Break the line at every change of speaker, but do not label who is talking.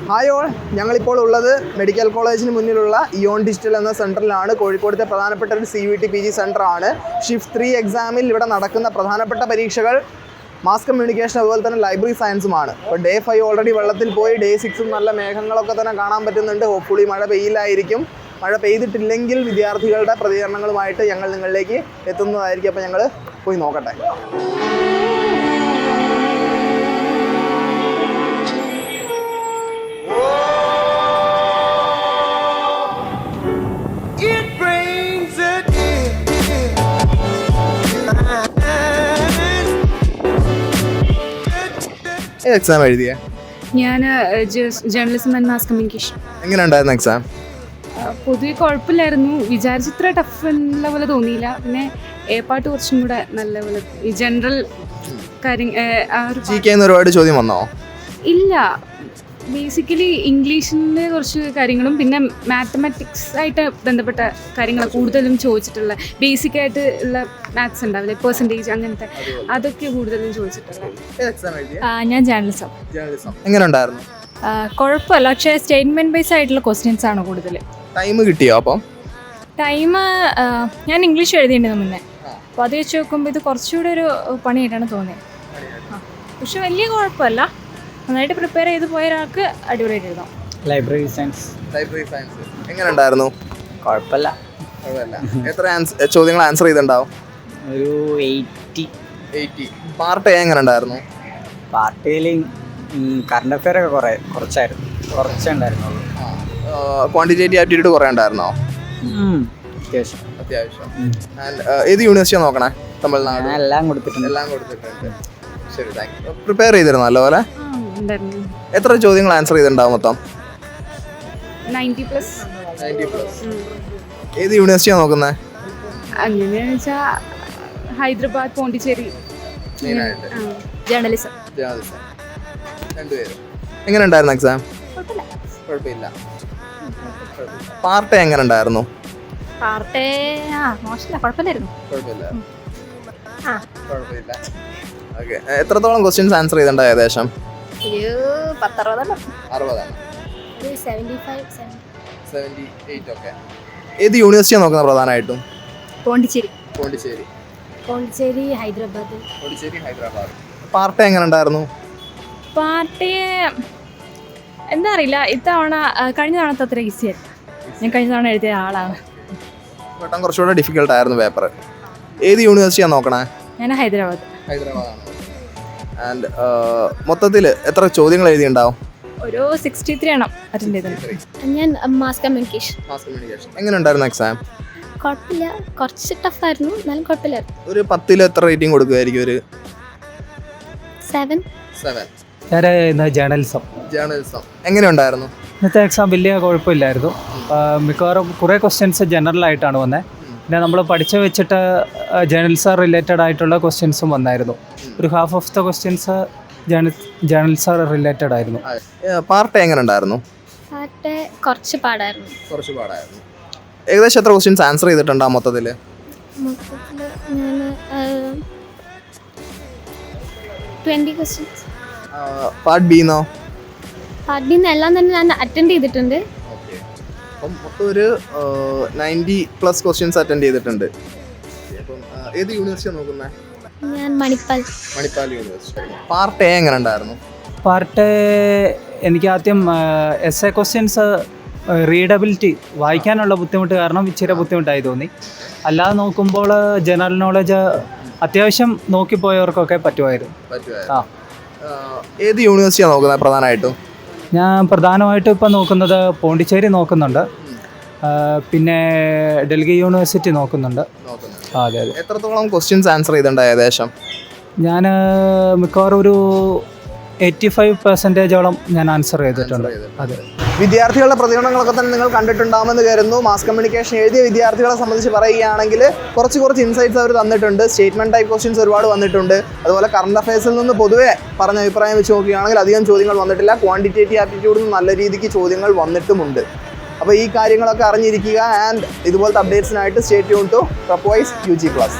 Hi all, ഞങ്ങളിപ്പോൾ ഉള്ളത് medical കോളേജിന് മുന്നിലുള്ള ഇയോൺ ഡിജിറ്റൽ എന്ന സെൻറ്ററിലാണ്. കോഴിക്കോടത്തെ പ്രധാനപ്പെട്ട ഒരു CUET PG സെൻ്ററാണ്. ഷിഫ്റ്റ് 3 എക്സാമിൽ ഇവിടെ നടക്കുന്ന പ്രധാനപ്പെട്ട പരീക്ഷകൾ മാസ് കമ്മ്യൂണിക്കേഷൻ അതുപോലെ തന്നെ ലൈബ്രറി സയൻസുമാണ്. അപ്പോൾ ഡേ 5 ഓൾറെഡി വെള്ളത്തിൽ പോയി, ഡേ 6 നല്ല മേഘങ്ങളൊക്കെ തന്നെ കാണാൻ പറ്റുന്നുണ്ട്. ഹോപ്പ്ഫുള്ളി മഴ പെയ്യില്ലായിരിക്കും. മഴ പെയ്തിട്ടില്ലെങ്കിൽ വിദ്യാർത്ഥികളുടെ പ്രതികരണങ്ങളുമായിട്ട് ഞങ്ങൾ നിങ്ങളിലേക്ക് എത്തുന്നതായിരിക്കും. അപ്പോൾ ഞങ്ങൾ പോയി നോക്കട്ടെ. എക്സാം എഴുതിയ
ഞാൻ ജേർണലിസം ആൻഡ് മാസ് കമ്മ്യൂണിക്കേഷൻ.
എങ്ങനെ ഉണ്ടായിരുന്നു എക്സാം?
പൊതുവെ കുഴപ്പമില്ലായിരുന്നു. വിചാരിച്ചിത്ര ടഫ് എന്നുള്ള പോലെ തോന്നിയില്ല. പിന്നെ എ പാർട്ട് കുറച്ചും കൂടെ നല്ല പോലെ ഈ ജനറൽ
കാര്യം ഒരുപാട് ചോദ്യം വന്നോ?
ഇല്ല, ബേസിക്കലി ഇംഗ്ലീഷിൻ്റെ കുറച്ച് കാര്യങ്ങളും പിന്നെ മാത്തമാറ്റിക്സ് ആയിട്ട് ബന്ധപ്പെട്ട കാര്യങ്ങൾ കൂടുതലും ചോദിച്ചിട്ടുള്ള. ബേസിക് ആയിട്ട് ഉള്ള മാത്സ് ഉണ്ടാവില്ലേ, പെർസെൻറ്റേജ് അങ്ങനത്തെ, അതൊക്കെ കൂടുതലും ചോദിച്ചിട്ടുള്ള.
ഞാൻ ജേർണലിസം.
എങ്ങനെ ഉണ്ടായിരുന്നു?
കുഴപ്പമില്ല, പക്ഷേ സ്റ്റേറ്റ്മെൻറ്റ് ബേസ് ആയിട്ടുള്ള ക്വസ്റ്റ്യൻസ് ആണ് കൂടുതൽ.
ടൈം കിട്ടിയോ? അപ്പം
ടൈം ഞാൻ ഇംഗ്ലീഷ് എഴുതിയിട്ടുണ്ടെന്ന് മുന്നേ, അപ്പോൾ അത് വെച്ച് നോക്കുമ്പോൾ ഇത് കുറച്ചുകൂടെ ഒരു പണിയായിട്ടാണ് തോന്നിയത്. പക്ഷെ വലിയ കുഴപ്പമില്ല, നന്നായിട്ട് പ്രിപ്പയർ ചെയ്ത് പോയ ഒരാൾക്ക് അടിപൊളിയായിട്ട് എഴുതാം.
ലൈബ്രറി സയൻസ്
എങ്ങനെ ഉണ്ടായിരുന്നു?
കുഴപ്പമില്ല.
എത്ര ചോദ്യങ്ങൾ ആൻസർ ചെയ്തിട്ടുണ്ടാവും?
ഒരു 80.
പാർട്ട് എ എങ്ങനെ ഉണ്ടായിരുന്നു?
പാർട്ടിയിൽ കറണ്ട് അഫെയർ ഒക്കെ കുറച്ചുണ്ടായിരുന്നുള്ളൂ.
ക്വാണ്ടിറ്റേറ്റീവ് ആപ്റ്റിറ്റ്യൂഡ് കുറേ ഉണ്ടായിരുന്നോ? അത്യാവശ്യം. ഏത് യൂണിവേഴ്സിറ്റിയാണ് നോക്കണേ? തമിഴ്നാട്?
എല്ലാം കൊടുത്തിട്ടുണ്ട്.
ശരി, താങ്ക് യു. പ്രിപ്പയർ ചെയ്തിരുന്നു നല്ലപോലെ? എത്ര ചോദ്യങ്ങൾ ആൻസർ ചെയ്തിട്ടുണ്ടാവും മൊത്തം?
90+.
ഏത് യൂണിവേഴ്സിറ്റിയാണ് നോക്കുന്നത്?
അങ്ങനെയാണെന്ന് വെച്ചാൽ ഹൈദരാബാദ്, പോണ്ടിച്ചേരി.
ജേർണലിസം.
രണ്ടുപേരും. എങ്ങനെ ഉണ്ടായിരുന്നു എക്സാം? കുഴപ്പമില്ല. പാർട്ട് എങ്ങനെ ഉണ്ടായിരുന്നു?
പാർട്ട് മോശമില്ല, കുഴപ്പമില്ലായിരുന്നു.
കുഴപ്പമില്ല. ഓക്കെ, എത്രത്തോളം ക്വസ്റ്റ്യൻസ് ആൻസർ ചെയ്തിട്ടുണ്ടോ? ഏകദേശം
60.
ഒക്കെ. ഏത് യൂണിവേഴ്സിറ്റിയാണ് നോക്കുന്നത് പ്രധാനമായിട്ടും?
പോണ്ടിച്ചേരി, ഹൈദരാബാദ്.
പാർട്ട് എങ്ങനെ ഉണ്ടായിരുന്നു?
പാർട്ടി എന്താ അറിയില്ല, ഇത്തവണ കഴിഞ്ഞ തവണത്തെ അത്ര ഈസി ആയിരുന്നു. ഞാൻ കഴിഞ്ഞ തവണ എഴുതിയ ആളാണ്.
കുറച്ചുകൂടെ ഡിഫിക്കൽട്ട് ആയിരുന്നു പേപ്പർ. ഏത് യൂണിവേഴ്സിറ്റിയാണ് നോക്കണേ?
ഞാൻ ഹൈദരാബാദ്.
ആൻഡ് മൊത്തത്തിൽ എത്ര ചോദ്യങ്ങൾ എഴുതിയിട്ടുണ്ടാവും?
ഒരു 63 എണ്ണം അറ്റൻഡ് ചെയ്തിട്ടുണ്ട്. ഞാൻ മാസ് കമ്മ്യൂണിക്കേഷൻ.
എങ്ങനെ ഉണ്ടായിരുന്നു എക്സാം?
കുഴപ്പമില്ല, കുറച്ച് ടഫായിരുന്നു, എന്നാലും കുഴപ്പമില്ലായിരുന്നു.
ഒരു 10 എത്ര റേറ്റിംഗ് കൊടുക്കുമായിരിക്കും? ഒരു
7.
ഞാൻ ജേർണലിസം.
എങ്ങനെ ഉണ്ടായിരുന്നു?
ഇന്നത്തെ എക്സാം വലിയ കുഴപ്പമില്ലായിരുന്നു. മിക്കവാറും കുറേ ക്വസ്റ്റ്യൻസ് ജനറൽ ആയിട്ടാണ് വന്നത്. പിന്നെ നമ്മൾ പഠിച്ച് വെച്ചിട്ട് ജേർണലിസം റിലേറ്റഡ് ആയിട്ടുള്ള ക്വസ്റ്റ്യൻസും വന്നായിരുന്നു. ഒരു half of the questions journalism related ആയിരുന്നു.
പാർട്ട് എങ്ങനെ ഉണ്ടായിരുന്നു?
പാർട്ട് കുറച്ച് പാടായിരുന്നു.
ഏകദേശം എത്ര ക്വസ്റ്റ്യൻസ് ആൻസർ ചെയ്തിട്ടുണ്ടോ മൊത്തത്തിൽ?
ഞാൻ 20 ക്വസ്റ്റ്യൻസ്.
പാർട്ട് ബിന്നോ?
പാർട്ട് ബിന്ന് എല്ലാം തന്നെ ഞാൻ അറ്റൻഡ് ചെയ്തിട്ടുണ്ട്.
അപ്പം മൊത്തം ഒരു 90+ ക്വസ്റ്റ്യൻസ് അറ്റൻഡ് ചെയ്തിട്ടുണ്ട്. അപ്പം ഏത് യൂണിവേഴ്സിറ്റിയാണ് നോക്കുന്നത്?
ഞാൻ മണിപ്പാൽ
യൂണിവേഴ്സിറ്റി. പാർട്ട് എ എങ്ങനെ ഉണ്ടായിരുന്നു?
പാർട്ട് എനിക്ക് ആദ്യം എസ്എ ക്വസ്റ്റ്യൻസ് റീഡബിലിറ്റി വായിക്കാനുള്ള ബുദ്ധിമുട്ട് കാരണം ഇച്ചിരി ബുദ്ധിമുട്ടായി തോന്നി. അല്ലാതെ നോക്കുമ്പോൾ ജനറൽ നോളജ് അത്യാവശ്യം നോക്കിപ്പോയവർക്കൊക്കെ പറ്റുമായിരുന്നു.
ഏത് യൂണിവേഴ്സിറ്റിയാണ് നോക്കുന്നത് പ്രധാനമായിട്ടും?
ഞാൻ പ്രധാനമായിട്ടും ഇപ്പം നോക്കുന്നത് പോണ്ടിച്ചേരി നോക്കുന്നുണ്ട്, പിന്നെ ഡൽഹി യൂണിവേഴ്സിറ്റി നോക്കുന്നുണ്ട്. അതെ.
എത്രത്തോളം ക്വസ്റ്റ്യൻസ് ആൻസർ ചെയ്തിട്ടുണ്ട് ഏകദേശം?
ഞാൻ മിക്കവാറും ഒരു 85%ഓളം ഞാൻ ആൻസർ ചെയ്തിട്ടുണ്ട്. അതെ.
വിദ്യാർത്ഥികളുടെ പ്രതികരണങ്ങളൊക്കെ തന്നെ നിങ്ങൾ കണ്ടിട്ടുണ്ടാകുമെന്ന് കരുതുന്നു. മാസ് കമ്മ്യൂണിക്കേഷൻ എഴുതിയ വിദ്യാർത്ഥികളെ സംബന്ധിച്ച് പറയുകയാണെങ്കിൽ കുറച്ച് ഇൻസൈറ്റ്സ് അവർ തന്നിട്ടുണ്ട്. സ്റ്റേറ്റ്മെൻറ്റ് ടൈപ്പ് ക്വസ്റ്റ്യൻസ് ഒരുപാട് വന്നിട്ടുണ്ട്. അതുപോലെ കറണ്ട് അഫയേഴ്സിൽ നിന്ന് പൊതുവെ പറഞ്ഞ അഭിപ്രായം വെച്ച് നോക്കുകയാണെങ്കിൽ അധികം ചോദ്യങ്ങൾ വന്നിട്ടില്ല. ക്വാണ്ടിറ്റേറ്റീവ് ആപ്റ്റിറ്റ്യൂഡിൽ നിന്ന് നല്ല രീതിക്ക് ചോദ്യങ്ങൾ വന്നിട്ടുമുണ്ട്. അപ്പോൾ ഈ കാര്യങ്ങളൊക്കെ അറിഞ്ഞിരിക്കുക. ആൻഡ് ഇതുപോലത്തെ അപ്ഡേറ്റ്സിനായിട്ട് stay tune to Prepwise UG Class.